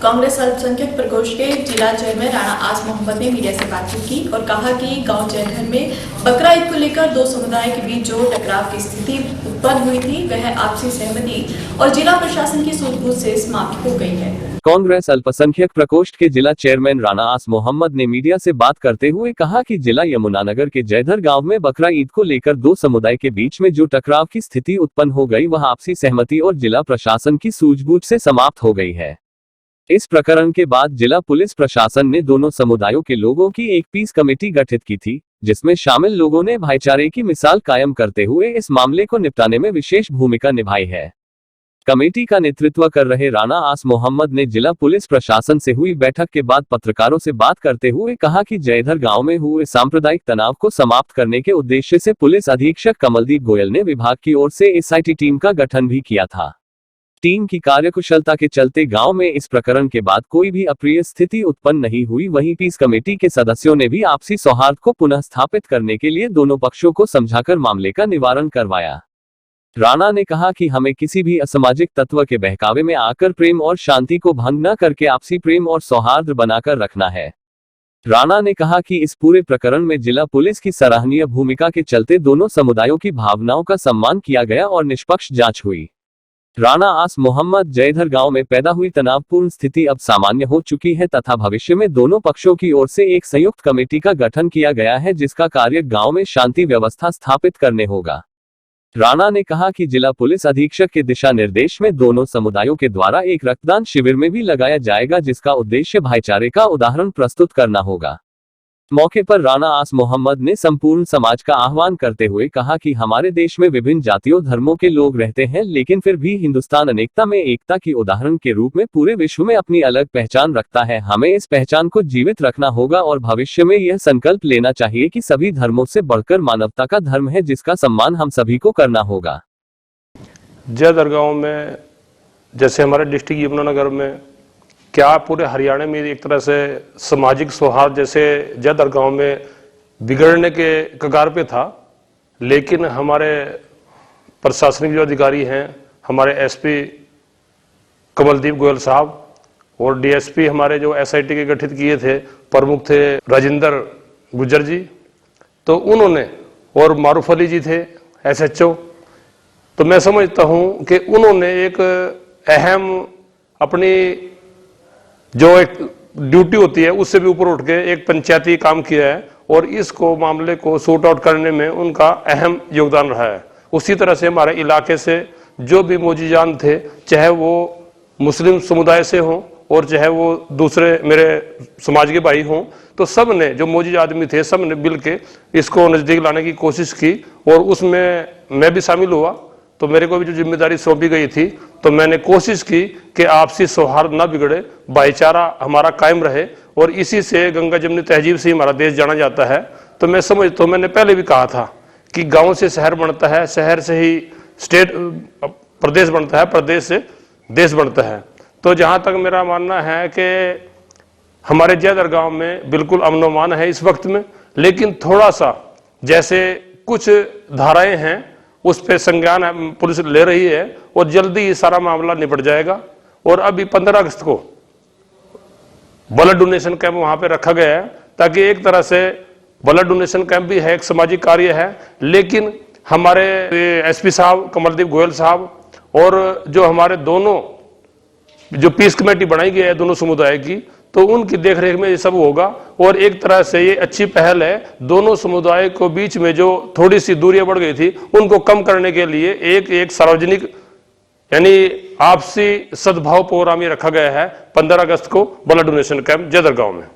कांग्रेस अल्पसंख्यक प्रकोष्ठ के जिला चेयरमैन राणा आस मोहम्मद ने मीडिया से बातचीत की और कहा कि गांव जयधर में बकरा ईद को लेकर दो समुदाय के बीच जो टकराव की स्थिति उत्पन्न हुई थी वह आपसी सहमति और जिला प्रशासन की सूझबूझ से समाप्त हो गई है। कांग्रेस अल्पसंख्यक प्रकोष्ठ के जिला चेयरमैन राणा आस मोहम्मद ने मीडिया से बात करते हुए कहा कि जिला यमुनानगर के जयधर गांव में बकरा ईद को लेकर दो समुदाय के बीच में जो टकराव की स्थिति उत्पन्न हो गई वह आपसी सहमति और जिला प्रशासन की सूझबूझ से समाप्त हो गई है। इस प्रकरण के बाद जिला पुलिस प्रशासन ने दोनों समुदायों के लोगों की एक पीस कमेटी गठित की थी, जिसमें शामिल लोगों ने भाईचारे की मिसाल कायम करते हुए इस मामले को निपटाने में विशेष भूमिका निभाई है। कमेटी का नेतृत्व कर रहे राणा आस मोहम्मद ने जिला पुलिस प्रशासन से हुई बैठक के बाद पत्रकारों से बात करते हुए कहा कि जयधर गांव में हुए सांप्रदायिक तनाव को समाप्त करने के उद्देश्य से पुलिस अधीक्षक कमलदीप गोयल ने विभाग की ओर से एसआईटी टीम का गठन भी किया था। टीम की कार्यकुशलता के चलते गांव में इस प्रकरण के बाद कोई भी अप्रिय स्थिति उत्पन्न नहीं हुई। वहीं पीस कमेटी के सदस्यों ने भी आपसी सौहार्द को पुनः स्थापित करने के लिए दोनों पक्षों को समझाकर मामले का निवारण करवाया। राणा ने कहा कि हमें किसी भी असामाजिक तत्व के बहकावे में आकर प्रेम और शांति को भंग न करके आपसी प्रेम और सौहार्द बनाकर रखना है। राणा ने कहा कि इस पूरे प्रकरण में जिला पुलिस की सराहनीय भूमिका के चलते दोनों समुदायों की भावनाओं का सम्मान किया गया और निष्पक्ष जांच हुई। राणा आस मोहम्मद जयधर गांव में पैदा हुई तनावपूर्ण स्थिति अब सामान्य हो चुकी है तथा भविष्य में दोनों पक्षों की ओर से एक संयुक्त कमेटी का गठन किया गया है, जिसका कार्य गांव में शांति व्यवस्था स्थापित करने होगा। राणा ने कहा कि जिला पुलिस अधीक्षक के दिशा निर्देश में दोनों समुदायों के द्वारा एक रक्तदान शिविर में भी लगाया जाएगा, जिसका उद्देश्य भाईचारे का उदाहरण प्रस्तुत करना होगा। मौके पर राणा आस मोहम्मद ने संपूर्ण समाज का आह्वान करते हुए कहा कि हमारे देश में विभिन्न जातियों धर्मों के लोग रहते हैं, लेकिन फिर भी हिंदुस्तान अनेकता में एकता की उदाहरण के रूप में पूरे विश्व में अपनी अलग पहचान रखता है। हमें इस पहचान को जीवित रखना होगा और भविष्य में यह संकल्प लेना चाहिए कि सभी धर्मों से बढ़कर मानवता का धर्म है, जिसका सम्मान हम सभी को करना होगा। जयधर गांव में जैसे हमारे डिस्ट्रिक्ट यमुनानगर में क्या पूरे हरियाणा में एक तरह से सामाजिक सौहार्द जैसे जयधर गांव में बिगड़ने के कगार पे था, लेकिन हमारे प्रशासनिक जो अधिकारी हैं, हमारे एसपी कमलदीप गोयल साहब और डीएसपी हमारे जो एसआईटी के गठित किए थे, प्रमुख थे राजेंद्र गुज्जर जी, तो उन्होंने और मारूफ अली जी थे एसएचओ, तो मैं समझता हूं कि उन्होंने एक अहम अपनी जो एक ड्यूटी होती है उससे भी ऊपर उठ के एक पंचायती काम किया है और इसको मामले को सॉर्ट आउट करने में उनका अहम योगदान रहा है। उसी तरह से हमारे इलाके से जो भी मोजीजान थे, चाहे वो मुस्लिम समुदाय से हों और चाहे वो दूसरे मेरे समाज के भाई हों, तो सब ने जो मोजी आदमी थे सब ने मिल के इसको नज़दीक लाने की कोशिश की और उसमें मैं भी शामिल हुआ। तो मेरे को भी जो जिम्मेदारी सौंपी गई थी, तो मैंने कोशिश की कि आपसी सौहार्द ना बिगड़े, भाईचारा हमारा कायम रहे और इसी से गंगा जमुनी तहजीब से हमारा देश जाना जाता है। तो मैं समझता हूँ, मैंने पहले भी कहा था कि गांव से शहर बनता है, शहर से ही स्टेट प्रदेश बनता है, प्रदेश से देश बनता है। तो जहाँ तक मेरा मानना है कि हमारे जयधर गाँव में बिल्कुल अमन व अमान है इस वक्त में, लेकिन थोड़ा सा जैसे कुछ धाराएं हैं उस पर संज्ञान पुलिस ले रही है और जल्दी ही सारा मामला निपट जाएगा। और अभी 15 अगस्त को ब्लड डोनेशन कैंप वहां पे रखा गया है, ताकि एक तरह से ब्लड डोनेशन कैंप भी है, एक सामाजिक कार्य है, लेकिन हमारे एसपी साहब कमलदीप गोयल साहब और जो हमारे दोनों जो पीस कमेटी बनाई गई है दोनों समुदाय की, तो उनकी देखरेख में ये सब होगा। और एक तरह से ये अच्छी पहल है, दोनों समुदाय को बीच में जो थोड़ी सी दूरियां बढ़ गई थी उनको कम करने के लिए एक सार्वजनिक यानी आपसी सद्भाव प्रोग्राम ये रखा गया है 15 अगस्त को ब्लड डोनेशन कैंप जयधर गांव में।